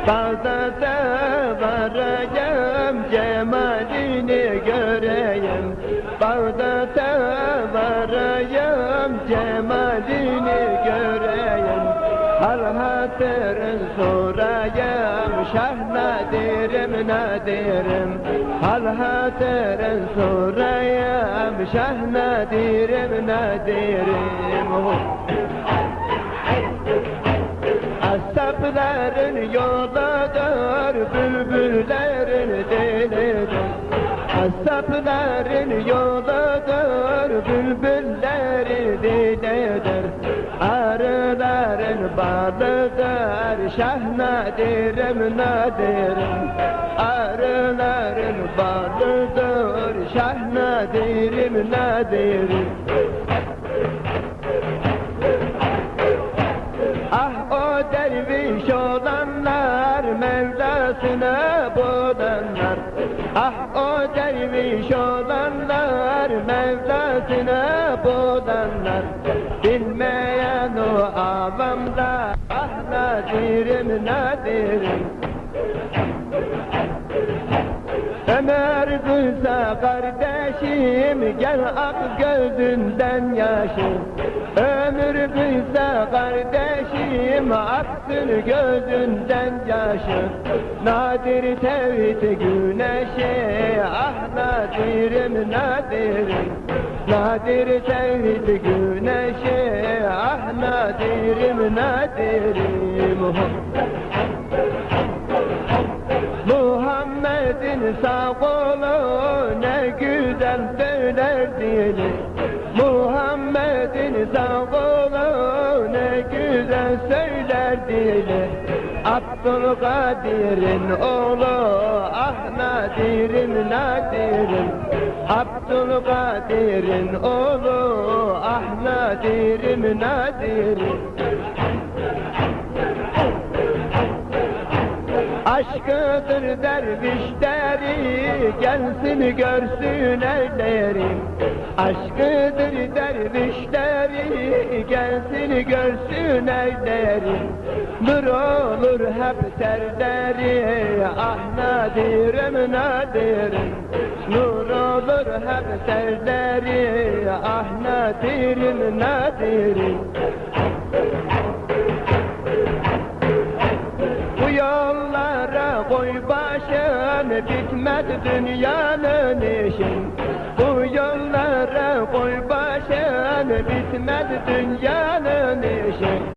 Bağdat'a varayım, cemalini göreyim. Bağdat'a varayım, cemalini göreyim. Hal hatırın sorayım, Şah Nadir'im, Nadir'im. Hal hatırın sorayım, Şah Nadir'im, Nadir'im. Asapların yoludur, bülbüllerin dilidir. Asapların yoludur, bülbüllerin dilidir. Arıların balıdır, Şah Nadir'im, Nadir'im. Arıların balıdır, Şah Nadir'im, Nadir'im. Ah o derviş olanlar, Mevlasına bulanlar. Ah o derviş olanlar, Mevlasına bulanlar. Bilmeyen o avamlar, ah Nadir'im, Nadir'im. Ömer Rıza kardeşim, gel ak gözünden yaşım. Ömür Rıza kardeşim, aksın gözünden yaşım. Nadir tevhid güneşi, ah Nadir'im, Nadir'im. Nadir tevhid güneşi, ah Nadir'im, Nadir'im. Muhammed'in sağ kolu ne güzel söyler dili. Muhammed'in sağ kolu ne güzel söyler dili. Abdülkadir'in oğlu, ah Nadir'im, Nadir'im. Abdülkadir'in oğlu, ah Nadir'im, Nadir'im. Aşkıdır dervişleri, gelsin görsün ellerim. Aşkıdır dervişleri, gelsin görsün ellerim. Nur olur hep serleri, ah Nadir'im, Nadir'im. Nur olur hep serleri, ah Nadir'im, Nadir'im. Bu yollara koy başın, bitmez dünyanın işin. Bu yollara koy başın, bitmez dünyanın